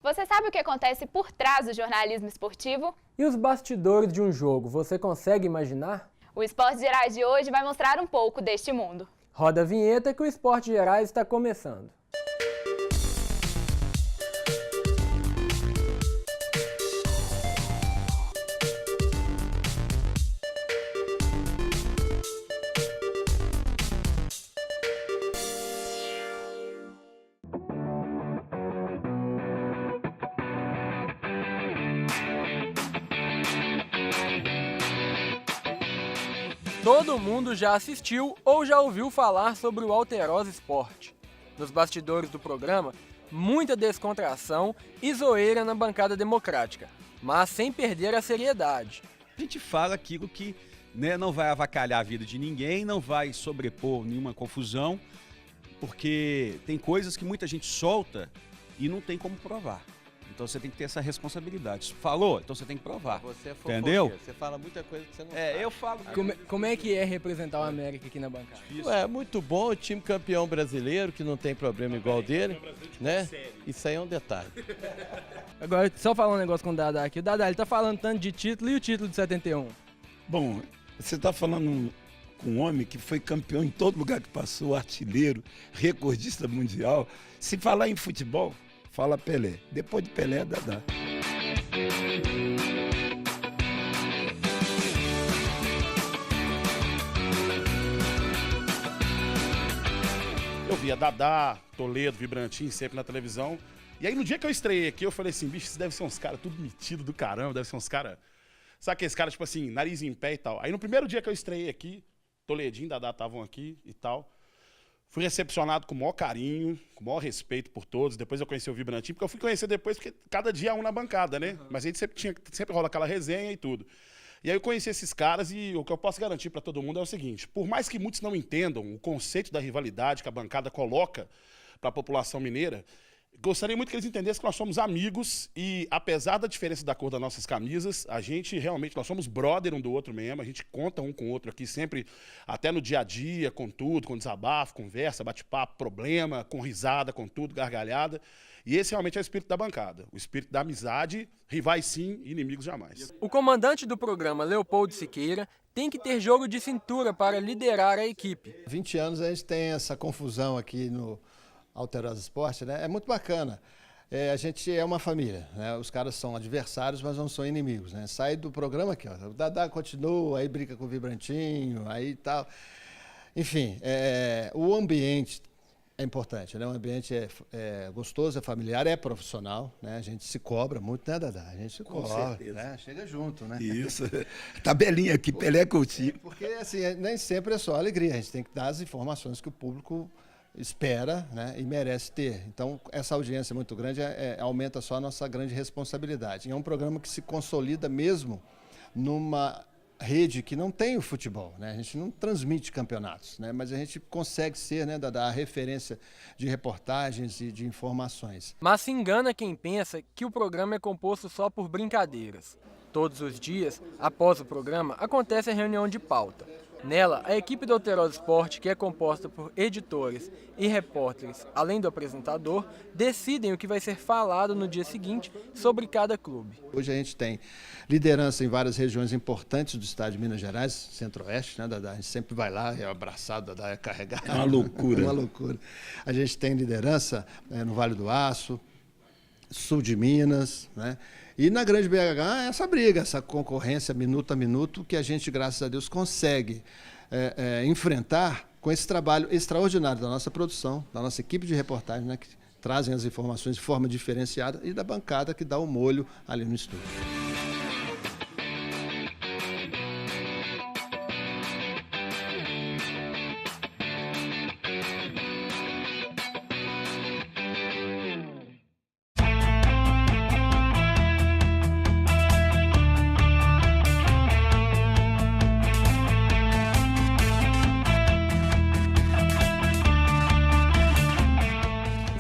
Você sabe o que acontece por trás do jornalismo esportivo? E os bastidores de um jogo, você consegue imaginar? O Esporte Gerais de hoje vai mostrar um pouco deste mundo. Roda a vinheta que o Esporte Gerais está começando. Todo mundo já assistiu ou já ouviu falar sobre o Alterosa Esporte. Nos bastidores do programa, muita descontração e zoeira na bancada democrática, mas sem perder a seriedade. A gente fala aquilo que não vai avacalhar a vida de ninguém, não vai sobrepor nenhuma confusão, porque tem coisas que muita gente solta e não tem como provar. Então você tem que ter essa responsabilidade. Falou? Então você tem que provar. Você é fofoqueiro. Entendeu? Você fala muita coisa que você não sabe. Eu falo. Como é que é representar o América aqui na bancada? É muito bom, o time campeão brasileiro, que não tem problema igual dele, né? Isso aí é um detalhe. Agora, só falar um negócio com o Dadá aqui. O Dadá, ele tá falando tanto de título, e o título de 71? Bom, você está falando com um homem que foi campeão em todo lugar que passou, artilheiro, recordista mundial. Se falar em futebol, fala Pelé. Depois de Pelé é Dadá. Eu via Dadá, Toledo, Vibrantinho sempre na televisão. E aí no dia que eu estreiei aqui, eu falei assim, bicho, isso deve ser uns caras tudo metido do caramba, deve ser uns caras... Sabe aqueles caras, tipo assim, nariz em pé e tal. Aí no primeiro dia que eu estreiei aqui, Toledinho e Dadá estavam aqui e tal. Fui recepcionado com o maior carinho, com o maior respeito por todos. Depois eu conheci o Vibrantinho, porque eu fui conhecer depois, porque cada dia é um na bancada, né? Uhum. Mas a gente sempre rola aquela resenha e tudo. E aí eu conheci esses caras e o que eu posso garantir para todo mundo é o seguinte: por mais que muitos não entendam o conceito da rivalidade que a bancada coloca para a população mineira, gostaria muito que eles entendessem que nós somos amigos e, apesar da diferença da cor das nossas camisas, a gente realmente, nós somos brother um do outro mesmo, a gente conta um com o outro aqui sempre, até no dia a dia, com tudo, com desabafo, conversa, bate-papo, problema, com risada, com tudo, gargalhada. E esse realmente é o espírito da bancada, o espírito da amizade, rivais sim, inimigos jamais. O comandante do programa, Leopoldo Siqueira, tem que ter jogo de cintura para liderar a equipe. 20 anos a gente tem essa confusão aqui no Alterosa Esporte, né? É muito bacana. A gente é uma família, né? Os caras são adversários, mas não são inimigos, né? Sai do programa aqui, ó. O Dadá continua, aí brinca com o Vibrantinho, aí tal. Enfim, o ambiente é importante, né? O ambiente é gostoso, é familiar, é profissional, né? A gente se cobra muito, né, Dadá? A gente se cobra, certeza. Né? Chega junto, né? Isso. Tabelinha aqui, Pelé Coutinho. Porque, assim, nem sempre é só alegria. A gente tem que dar as informações que o público espera, né, e merece ter. Então, essa audiência muito grande aumenta só a nossa grande responsabilidade. É um programa que se consolida mesmo numa rede que não tem o futebol, né? A gente não transmite campeonatos, né? Mas a gente consegue ser, né, da referência de reportagens e de informações. Mas se engana quem pensa que o programa é composto só por brincadeiras. Todos os dias, após o programa, acontece a reunião de pauta. Nela, a equipe do Alterosa Esporte, que é composta por editores e repórteres, além do apresentador, decidem o que vai ser falado no dia seguinte sobre cada clube. Hoje a gente tem liderança em várias regiões importantes do estado de Minas Gerais, Centro-Oeste, né, Dadá? A gente sempre vai lá, é abraçado, Dadá é carregado. É uma loucura. Uma loucura. A gente tem liderança no Vale do Aço, sul de Minas, né? E na Grande BH, essa briga, essa concorrência minuto a minuto que a gente, graças a Deus, consegue enfrentar com esse trabalho extraordinário da nossa produção, da nossa equipe de reportagem, né, que trazem as informações de forma diferenciada, e da bancada que dá o molho ali no estúdio.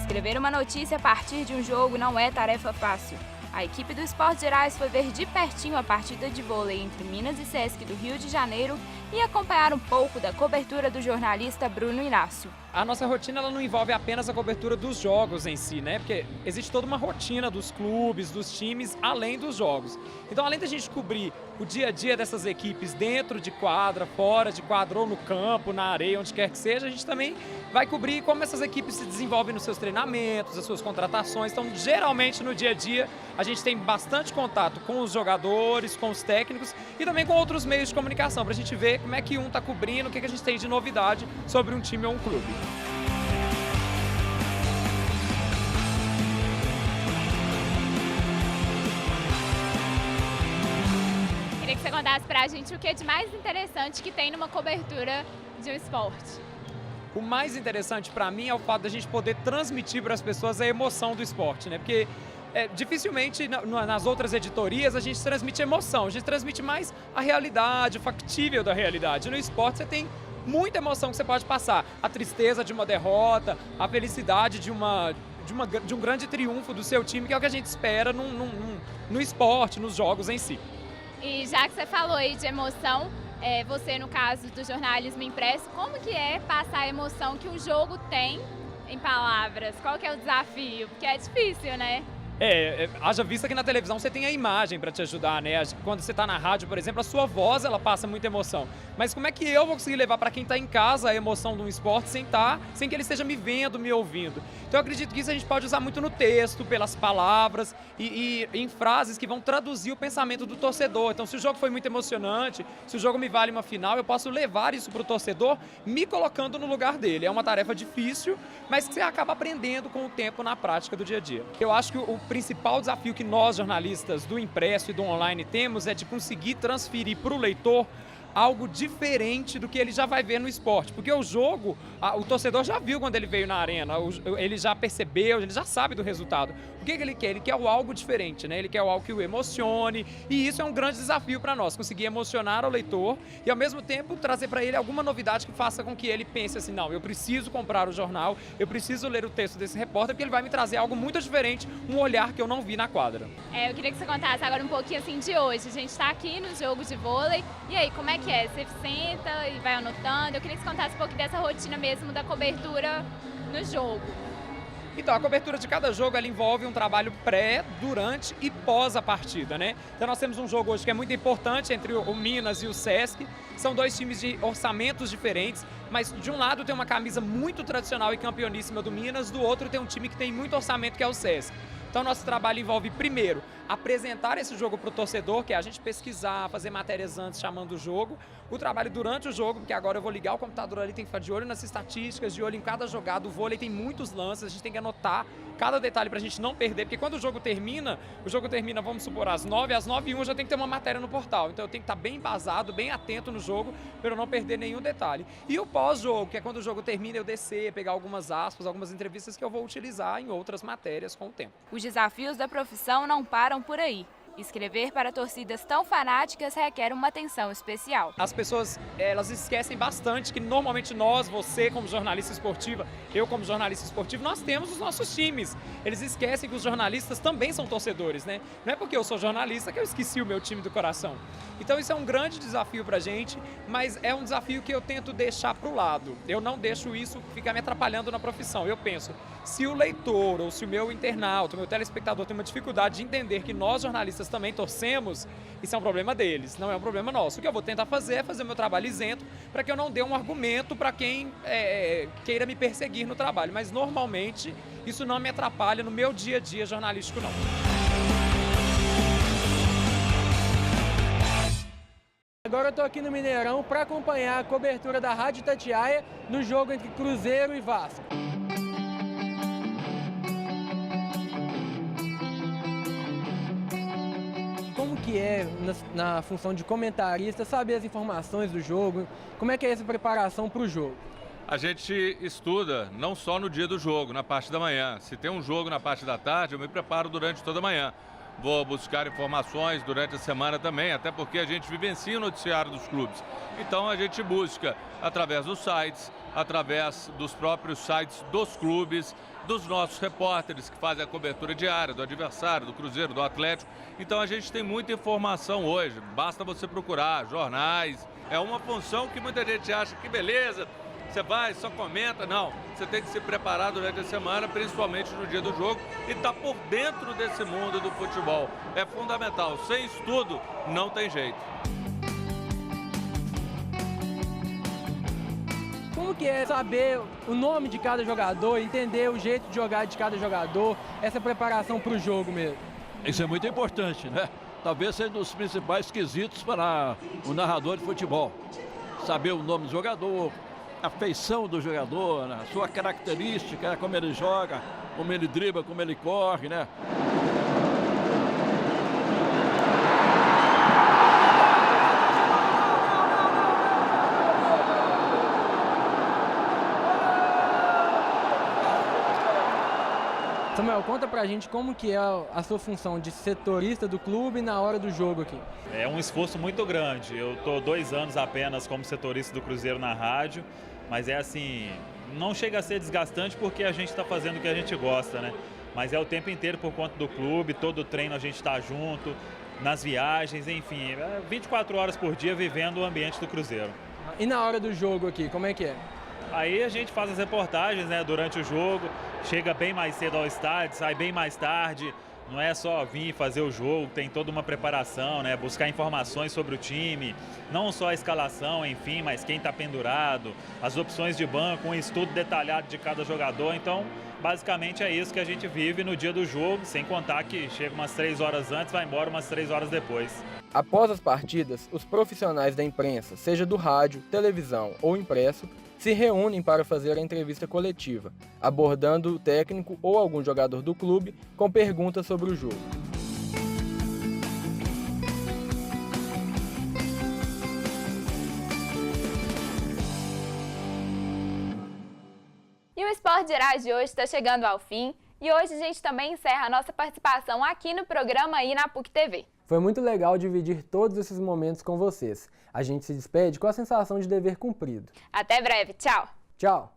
Escrever uma notícia a partir de um jogo não é tarefa fácil. A equipe do Esporte Gerais foi ver de pertinho a partida de vôlei entre Minas e Sesc do Rio de Janeiro e acompanhar um pouco da cobertura do jornalista Bruno Inácio. a nossa rotina ela não envolve apenas a cobertura dos jogos em si, né? Porque existe toda uma rotina dos clubes, dos times, além dos jogos. Então, além da gente cobrir o dia a dia dessas equipes dentro de quadra, fora de quadra, ou no campo, na areia, onde quer que seja, a gente também vai cobrir como essas equipes se desenvolvem nos seus treinamentos, as suas contratações. Então, geralmente, no dia a dia, a gente tem bastante contato com os jogadores, com os técnicos e também com outros meios de comunicação, para a gente ver como é que um está cobrindo, o que a gente tem de novidade sobre um time ou um clube. Queria que você contasse pra gente o que é de mais interessante que tem numa cobertura de um esporte. O mais interessante para mim é o fato da gente poder transmitir para as pessoas a emoção do esporte, né? Porque dificilmente nas outras editorias a gente transmite emoção, a gente transmite mais a realidade, o factível da realidade. No esporte você tem muita emoção que você pode passar. A tristeza de uma derrota, a felicidade de um grande triunfo do seu time, que é o que a gente espera no esporte, nos jogos em si. E já que você falou aí de emoção, você no caso do jornalismo impresso, como que é passar a emoção que um jogo tem em palavras? Qual que é o desafio? Porque é difícil, né? Haja vista que na televisão você tem a imagem para te ajudar, né? Quando você está na rádio, por exemplo, a sua voz ela passa muita emoção. Mas como é que eu vou conseguir levar para quem está em casa a emoção de um esporte sem que ele esteja me vendo, me ouvindo? Então eu acredito que isso a gente pode usar muito no texto, pelas palavras e em frases que vão traduzir o pensamento do torcedor. Então se o jogo foi muito emocionante, se o jogo me vale uma final, eu posso levar isso para o torcedor me colocando no lugar dele. É uma tarefa difícil, mas que você acaba aprendendo com o tempo na prática do dia a dia. Eu acho que o principal desafio que nós, jornalistas do impresso e do online, temos é de conseguir transferir para o leitor algo diferente do que ele já vai ver no esporte. Porque o jogo, o torcedor já viu quando ele veio na arena, ele já percebeu, ele já sabe do resultado. O que ele quer? Ele quer algo diferente, né? Ele quer algo que o emocione, e isso é um grande desafio para nós, conseguir emocionar o leitor e ao mesmo tempo trazer para ele alguma novidade que faça com que ele pense assim, não, eu preciso comprar o jornal, eu preciso ler o texto desse repórter, porque ele vai me trazer algo muito diferente, um olhar que eu não vi na quadra. Eu queria que você contasse agora um pouquinho assim de hoje. A gente está aqui no jogo de vôlei, e aí, como é que é? Você senta e vai anotando? Eu queria que você contasse um pouco dessa rotina mesmo da cobertura no jogo. Então, a cobertura de cada jogo ela envolve um trabalho pré, durante e pós a partida, né? Então nós temos um jogo hoje que é muito importante entre o Minas e o Sesc. São dois times de orçamentos diferentes, mas de um lado tem uma camisa muito tradicional e campeoníssima do Minas, do outro tem um time que tem muito orçamento, que é o Sesc. Então nosso trabalho envolve, primeiro, apresentar esse jogo para o torcedor, que é a gente pesquisar, fazer matérias antes chamando o jogo. O trabalho durante o jogo, porque agora eu vou ligar o computador ali, tem que ficar de olho nas estatísticas, de olho em cada jogada. O vôlei tem muitos lances, a gente tem que anotar cada detalhe para a gente não perder, porque quando o jogo termina, vamos supor, às 9h01 já tem que ter uma matéria no portal. Então eu tenho que estar bem embasado, bem atento no jogo, para eu não perder nenhum detalhe. E o pós-jogo, que é quando o jogo termina, eu descer, pegar algumas aspas, algumas entrevistas que eu vou utilizar em outras matérias com o tempo. Os desafios da profissão não param por aí. Escrever para torcidas tão fanáticas requer uma atenção especial. As pessoas, elas esquecem bastante que normalmente nós, você como jornalista esportiva, eu como jornalista esportivo, nós temos os nossos times. Eles esquecem que os jornalistas também são torcedores, né? Não é porque eu sou jornalista que eu esqueci o meu time do coração. Então isso é um grande desafio pra gente, mas é um desafio que eu tento deixar pro lado. Eu não deixo isso ficar me atrapalhando na profissão. Eu penso, se o leitor ou se o meu internauta, o meu telespectador tem uma dificuldade de entender que nós jornalistas também torcemos, isso é um problema deles, não é um problema nosso. O que eu vou tentar fazer é fazer o meu trabalho isento para que eu não dê um argumento para quem queira me perseguir no trabalho. Mas normalmente isso não me atrapalha no meu dia a dia jornalístico, não. Agora eu estou aqui no Mineirão para acompanhar a cobertura da Rádio Itatiaia no jogo entre Cruzeiro e Vasco. Como que é, na função de comentarista, saber as informações do jogo? Como é que é essa preparação para o jogo? A gente estuda não só no dia do jogo, na parte da manhã. Se tem um jogo na parte da tarde, eu me preparo durante toda a manhã. Vou buscar informações durante a semana também, até porque a gente vivencia o noticiário dos clubes. Então a gente busca através dos sites, através dos próprios sites dos clubes, dos nossos repórteres que fazem a cobertura diária do adversário, do Cruzeiro, do Atlético. Então a gente tem muita informação hoje, basta você procurar jornais. É uma função que muita gente acha que beleza, você vai, só comenta. Não, você tem que se preparar durante a semana, principalmente no dia do jogo, e estar por dentro desse mundo do futebol. É fundamental. Sem estudo, não tem jeito. Como que é saber o nome de cada jogador, entender o jeito de jogar de cada jogador, essa preparação para o jogo mesmo? Isso é muito importante, né? Talvez seja um dos principais quesitos para o narrador de futebol. Saber o nome do jogador, a feição do jogador, a sua característica, como ele joga, como ele dribla, como ele corre, né? Samuel, conta pra gente como que é a sua função de setorista do clube na hora do jogo aqui. É um esforço muito grande. Eu estou 2 anos apenas como setorista do Cruzeiro na rádio, mas é assim, não chega a ser desgastante porque a gente está fazendo o que a gente gosta, né? Mas é o tempo inteiro por conta do clube, todo treino a gente está junto, nas viagens, enfim, 24 horas por dia vivendo o ambiente do Cruzeiro. E na hora do jogo aqui, como é que é? Aí a gente faz as reportagens, né, durante o jogo, chega bem mais cedo ao estádio, sai bem mais tarde, não é só vir fazer o jogo, tem toda uma preparação, né, buscar informações sobre o time, não só a escalação, enfim, mas quem está pendurado, as opções de banco, um estudo detalhado de cada jogador. Então, basicamente é isso que a gente vive no dia do jogo, sem contar que chega umas 3 horas antes, vai embora umas 3 horas depois. Após as partidas, os profissionais da imprensa, seja do rádio, televisão ou impresso, se reúnem para fazer a entrevista coletiva, abordando o técnico ou algum jogador do clube com perguntas sobre o jogo. E o Esporte Gerais de hoje está chegando ao fim, e hoje a gente também encerra a nossa participação aqui no programa e na PUC TV. Foi muito legal dividir todos esses momentos com vocês. A gente se despede com a sensação de dever cumprido. Até breve, tchau! Tchau!